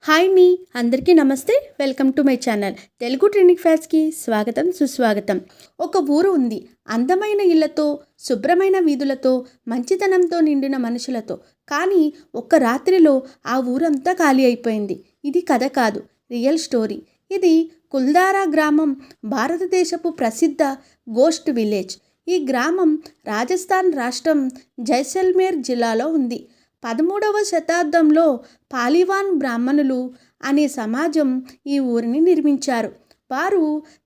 Hi మీ అందరికీ నమస్తే. Welcome to my channel. Telugu trending ఫ్యాక్ట్స్కి స్వాగతం సుస్వాగతం. ఒక ఊరు ఉంది. అందమైన ఇళ్లతో, శుభ్రమైన వీధులతో, మంచితనంతో నిండిన మనుషులతో. కానీ ఒక్క రాత్రిలో ఆ ఊరంతా ఖాళీ అయిపోయింది. ఇది కథ కాదు, రియల్ స్టోరీ. ఇది కుల్దారా గ్రామం, భారతదేశపు ప్రసిద్ధ గోస్ట్ విలేజ్. ఈ గ్రామం రాజస్థాన్ రాష్ట్రం జైసల్మేర్ జిల్లాలో ఉంది. 13వ శతాబ్దంలో పాలివాన్ బ్రాహ్మణులు అనే సమాజం ఈ ఊరిని నిర్మించారు. వారు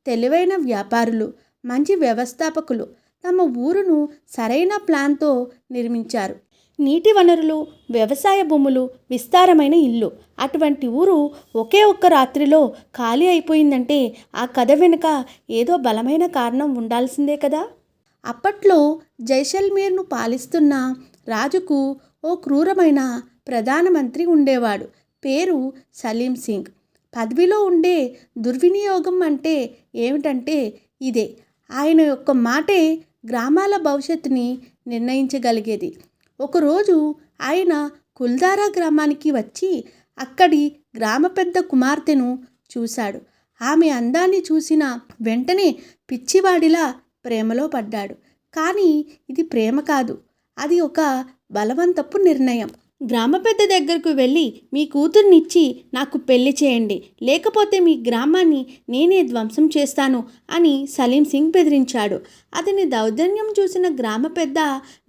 తెలివైన వ్యాపారులు, మంచి వ్యవస్థాపకులు. తమ ఊరును సరైన ప్లాన్తో నిర్మించారు. నీటి వనరులు, వ్యవసాయ భూములు, విస్తారమైన ఇల్లు. అటువంటి ఊరు ఒకే ఒక్క రాత్రిలో ఖాళీ అయిపోయిందంటే ఆ కథ వెనుక ఏదో బలమైన కారణం ఉండాల్సిందే కదా. అప్పట్లో జైసల్మేర్ను పాలిస్తున్న రాజుకు ఓ క్రూరమైన ప్రధానమంత్రి ఉండేవాడు. పేరు సలీం సింగ్. పదవిలో ఉండే దుర్వినియోగం అంటే ఏమిటంటే ఇదే. ఆయన యొక్క మాటే గ్రామాల భవిష్యత్తుని నిర్ణయించగలిగేది. ఒకరోజు ఆయన కుల్దారా గ్రామానికి వచ్చి అక్కడి గ్రామ పెద్ద కుమార్తెను చూశాడు. ఆమె అందాన్ని చూసిన వెంటనే పిచ్చివాడిలా ప్రేమలో పడ్డాడు. కానీ ఇది ప్రేమ కాదు, అది ఒక బలవంతపు నిర్ణయం. గ్రామ పెద్ద దగ్గరకు వెళ్ళి మీ కూతుర్నిచ్చి నాకు పెళ్లి చేయండి, లేకపోతే మీ గ్రామాన్ని నేనే ధ్వంసం చేస్తాను అని సలీం సింగ్ బెదిరించాడు. అతని దౌర్జన్యం చూసిన గ్రామ పెద్ద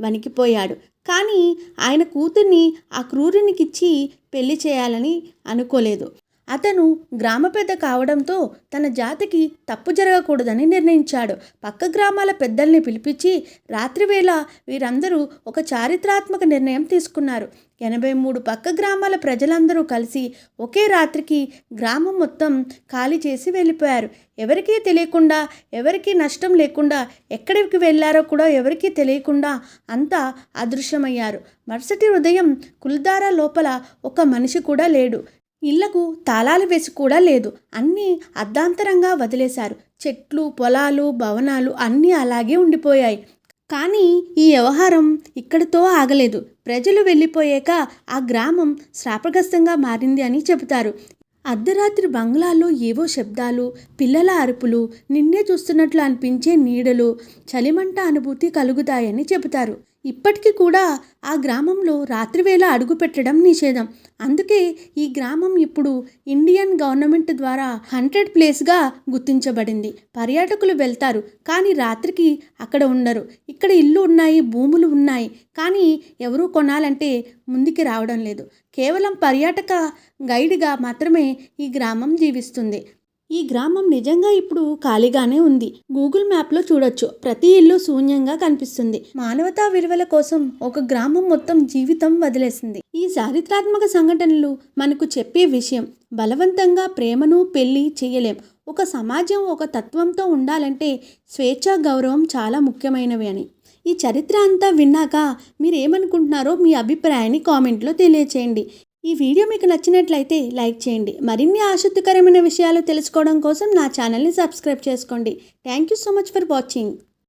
వణికిపోయాడు. కానీ ఆయన కూతుర్ని ఆ క్రూరునికిచ్చి పెళ్లి చేయాలని అనుకోలేదు. అతను గ్రామ పెద్ద కావడంతో తన జాతికి తప్పు జరగకూడదని నిర్ణయించాడు. పక్క గ్రామాల పెద్దల్ని పిలిపించి రాత్రివేళ వీరందరూ ఒక చారిత్రాత్మక నిర్ణయం తీసుకున్నారు. 83 పక్క గ్రామాల ప్రజలందరూ కలిసి ఒకే రాత్రికి గ్రామం మొత్తం ఖాళీ చేసి వెళ్ళిపోయారు. ఎవరికీ తెలియకుండా, ఎవరికీ నష్టం లేకుండా, ఎక్కడికి వెళ్ళారో కూడా ఎవరికీ తెలియకుండా అంతా అదృశ్యమయ్యారు. మరుసటి ఉదయం కుల్దారా లోపల ఒక మనిషి కూడా లేడు. ఇళ్లకు తాళాలు వేసి కూడా లేదు. అన్నీ అర్ధాంతరంగా వదిలేశారు. చెట్లు, పొలాలు, భవనాలు అన్నీ అలాగే ఉండిపోయాయి. కానీ ఈ వ్యవహారం ఇక్కడితో ఆగలేదు. ప్రజలు వెళ్ళిపోయాక ఆ గ్రామం శాపగ్రస్తంగా మారింది అని చెబుతారు. అర్ధరాత్రి బంగ్లాల్లో ఏవో శబ్దాలు, పిల్లల అరుపులు, నిన్నే చూస్తున్నట్లు అనిపించే నీడలు, చలిమంట అనుభూతి కలుగుతాయని చెబుతారు. ఇప్పటికీ కూడా ఆ గ్రామంలో రాత్రివేళ అడుగు పెట్టడం నిషేధం. అందుకే ఈ గ్రామం ఇప్పుడు ఇండియన్ గవర్నమెంట్ ద్వారా హంటెడ్ ప్లేస్గా గుర్తించబడింది. పర్యాటకులు వెళ్తారు, కానీ రాత్రికి అక్కడ ఉండరు. ఇక్కడ ఇల్లు ఉన్నాయి, భూములు ఉన్నాయి, కానీ ఎవరూ కొనాలంటే ముందుకి రావడం లేదు. కేవలం పర్యాటక గైడ్గా మాత్రమే ఈ గ్రామం జీవిస్తుంది. ఈ గ్రామం నిజంగా ఇప్పుడు ఖాళీగానే ఉంది. గూగుల్ మ్యాప్లో చూడొచ్చు, ప్రతి ఇల్లు శూన్యంగా కనిపిస్తుంది. మానవతా విలువల కోసం ఒక గ్రామం మొత్తం జీవితం వదిలేసింది. ఈ చారిత్రాత్మక సంఘటనలు మనకు చెప్పే విషయం, బలవంతంగా ప్రేమను పెళ్లి చేయలేం. ఒక సమాజం ఒక తత్వంతో ఉండాలంటే స్వేచ్ఛ, గౌరవం చాలా ముఖ్యమైనవి అని. ఈ చరిత్ర అంతా విన్నాక మీరేమనుకుంటున్నారో మీ అభిప్రాయాన్ని కామెంట్లో తెలియచేయండి. ఈ వీడియో మీకు నచ్చినట్లయితే లైక్ చేయండి. మరిన్ని ఆసక్తికరమైన విషయాలు తెలుసుకోవడం కోసం నా ఛానల్ని సబ్స్క్రైబ్ చేసుకోండి. Thank you so much for watching.